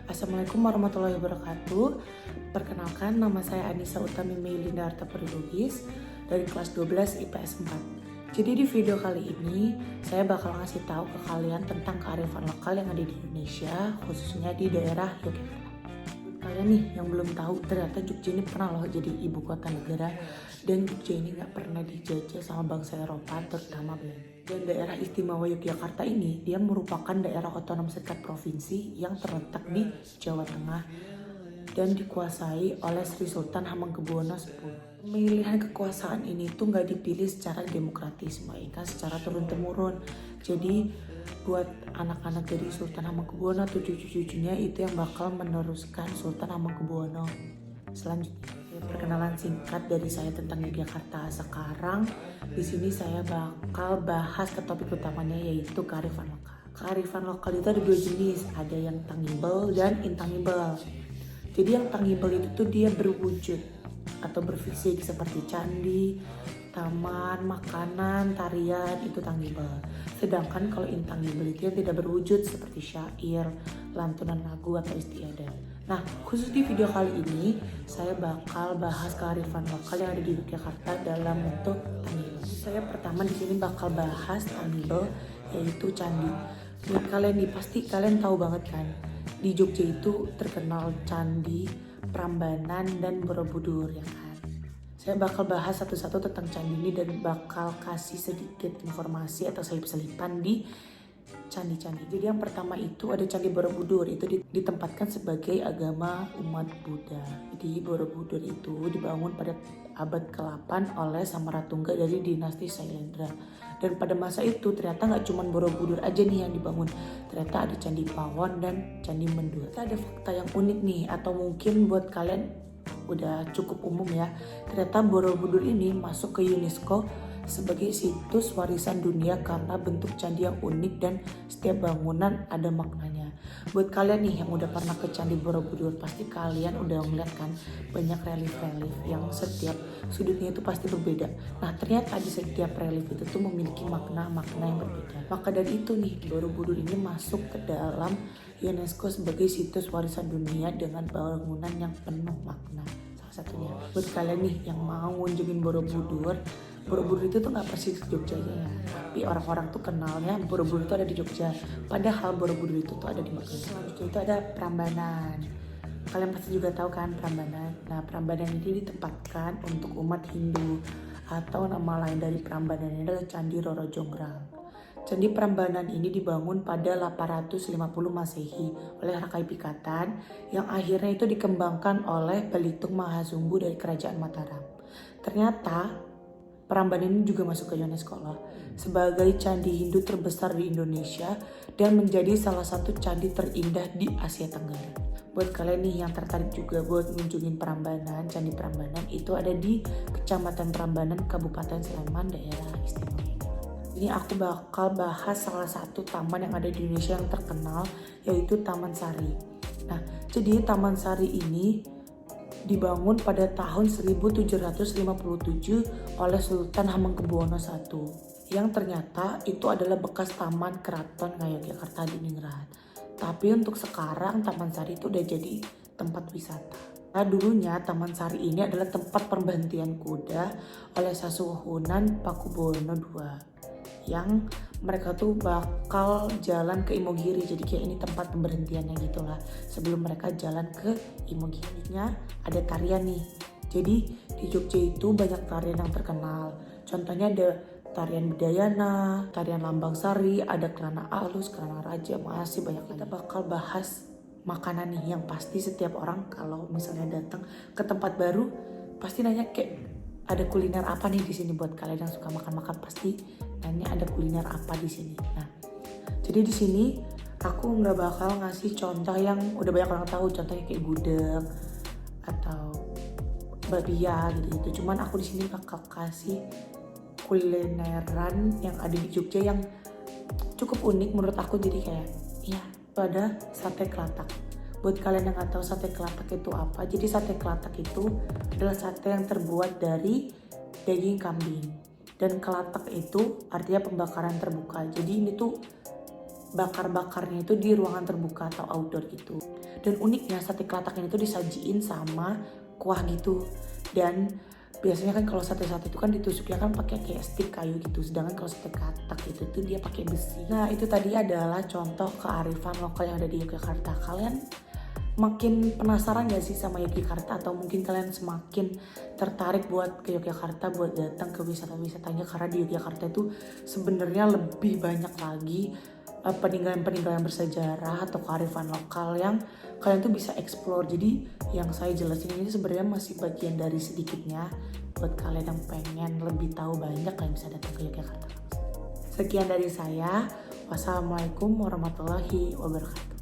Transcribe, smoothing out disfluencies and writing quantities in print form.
Assalamualaikum warahmatullahi wabarakatuh. Perkenalkan, nama saya Anissa Utami Meilinda Arta Pedologis dari kelas 12 IPS 4. Jadi di video kali ini saya bakal ngasih tahu ke kalian tentang kearifan lokal yang ada di Indonesia, khususnya di daerah Yogyakarta. Kalian nih yang belum tahu, ternyata Jogja ini pernah loh jadi ibu kota negara, dan Jogja ini nggak pernah dijajah sama bangsa Eropa, terutama Belanda. Dan daerah istimewa Yogyakarta ini, dia merupakan daerah otonom sekat provinsi yang terletak di Jawa Tengah dan dikuasai oleh Sri Sultan Hamengkubuwono X. Pemilihan kekuasaan ini tuh nggak dipilih secara demokratis, melainkan secara turun-temurun. Jadi buat anak-anak dari Sultan Hamengkubuwono atau cucu-cucunya itu yang bakal meneruskan Sultan Hamengkubuwono selanjutnya. Perkenalan singkat dari saya tentang Yogyakarta. Sekarang di sini saya bakal bahas ke topik utamanya, yaitu kearifan lokal. Kearifan lokal itu ada dua jenis, ada yang tangible dan intangible. Jadi yang tangible itu tuh dia berwujud atau berfisik seperti candi, taman, makanan, tarian, itu tangible. Sedangkan kalau intangible itu yang tidak berwujud seperti syair, lantunan lagu atau istiadat. Nah, khusus di video kali ini saya bakal bahas kearifan lokal yang ada di Yogyakarta dalam bentuk tangible. Saya pertama di sini bakal bahas tangible, yaitu candi. Buat kalian nih, pasti kalian tahu banget kan, di Jogja itu terkenal candi, Prambanan, dan Borobudur, ya kan. Saya bakal bahas satu-satu tentang candi ini dan bakal kasih sedikit informasi atau selip-selipan di candi-candi. Jadi yang pertama itu ada Candi Borobudur, itu ditempatkan sebagai agama umat Buddha. Jadi Borobudur itu dibangun pada abad ke-8 oleh Samaratungga dari dinasti Sailendra. Dan pada masa itu ternyata nggak cuma Borobudur aja nih yang dibangun, ternyata ada Candi Pawon dan Candi Mendut. Ada fakta yang unik nih, atau mungkin buat kalian udah cukup umum ya, ternyata Borobudur ini masuk ke UNESCO sebagai situs warisan dunia karena bentuk candi yang unik dan setiap bangunan ada maknanya. Buat kalian nih yang udah pernah ke Candi Borobudur, pasti kalian udah ngeliat kan banyak relief-relief yang setiap sudutnya itu pasti berbeda. Nah, ternyata di setiap relief itu tuh memiliki makna-makna yang berbeda. Maka dari itu nih, Borobudur ini masuk ke dalam UNESCO sebagai situs warisan dunia dengan bangunan yang penuh makna. Salah satunya buat kalian nih yang mau ngunjungin Borobudur, Borobudur itu tuh nggak persis Jogja ya, tapi orang-orang tuh kenalnya Borobudur itu ada di Jogja, padahal Borobudur itu tuh ada di Makassar. Selanjutnya itu ada Prambanan. Kalian pasti juga tahu kan Prambanan. Nah, Prambanan ini ditempatkan untuk umat Hindu, atau nama lain dari Prambanan ini adalah Candi Roro Jonggrang. Candi Prambanan ini dibangun pada 850 Masehi oleh Rakai Pikatan, yang akhirnya itu dikembangkan oleh Balitung Mahasumbu dari Kerajaan Mataram. Ternyata Prambanan ini juga masuk ke UNESCO loh, sebagai candi Hindu terbesar di Indonesia dan menjadi salah satu candi terindah di Asia Tenggara. Buat kalian nih yang tertarik juga buat ngunjungin Prambanan, Candi Prambanan itu ada di Kecamatan Prambanan, Kabupaten Sleman, daerah istimewa. Ini aku bakal bahas salah satu taman yang ada di Indonesia yang terkenal, yaitu Taman Sari. Nah, jadi Taman Sari ini dibangun pada tahun 1757 oleh Sultan Hamengkubuwono I, yang ternyata itu adalah bekas taman keraton Ngayogyakarta Diningrat. Tapi untuk sekarang Taman Sari itu udah jadi tempat wisata. Nah, dulunya Taman Sari ini adalah tempat perberhentian kuda oleh Sasuhunan Pakubuwono II, yang mereka tuh bakal jalan ke Imogiri. Jadi kayak ini tempat pemberhentiannya gitulah sebelum mereka jalan ke Imogirinya. Ada tarian nih, jadi di Jogja itu banyak tarian yang terkenal. Contohnya ada tarian Bedayana, tarian Lambang Sari, ada Kelana Alus, Kelana Raja, masih banyak. Kita bakal bahas makanan nih yang pasti setiap orang kalau misalnya datang ke tempat baru pasti nanya kayak ada kuliner apa nih di sini. Buat kalian yang suka makan-makan pasti nanya ada kuliner apa di sini. Nah, jadi di sini aku nggak bakal ngasih contoh yang udah banyak orang tahu, contohnya kayak gudeg atau bakpia gitu. Cuman aku di sini bakal kasih kulineran yang ada di Jogja yang cukup unik menurut aku. Jadi kayak ya, itu ada sate kelatak. Buat kalian yang nggak tahu sate kelatak itu apa, jadi sate kelatak itu adalah sate yang terbuat dari daging kambing, dan kelatak itu artinya pembakaran terbuka. Jadi ini tuh bakar-bakarnya itu di ruangan terbuka atau outdoor gitu. Dan uniknya sate kelatak ini tuh disajiin sama kuah gitu. Dan biasanya kan kalau sate-sate itu kan ditusuknya kan pakai kayak stick kayu gitu, sedangkan kalau sate katak itu tuh dia pakai besi. Nah itu tadi adalah contoh kearifan lokal yang ada di Yogyakarta. Kalian makin penasaran gak sih sama Yogyakarta, atau mungkin kalian semakin tertarik buat ke Yogyakarta, buat datang ke wisata-wisatanya, karena di Yogyakarta itu sebenarnya lebih banyak lagi peninggalan-peninggalan bersejarah atau kearifan lokal yang kalian tuh bisa explore. Jadi yang saya jelasin ini sebenarnya masih bagian dari sedikitnya. Buat kalian yang pengen lebih tahu banyak, kalian bisa datang ke Yogyakarta. Sekian dari saya. Wassalamualaikum warahmatullahi wabarakatuh.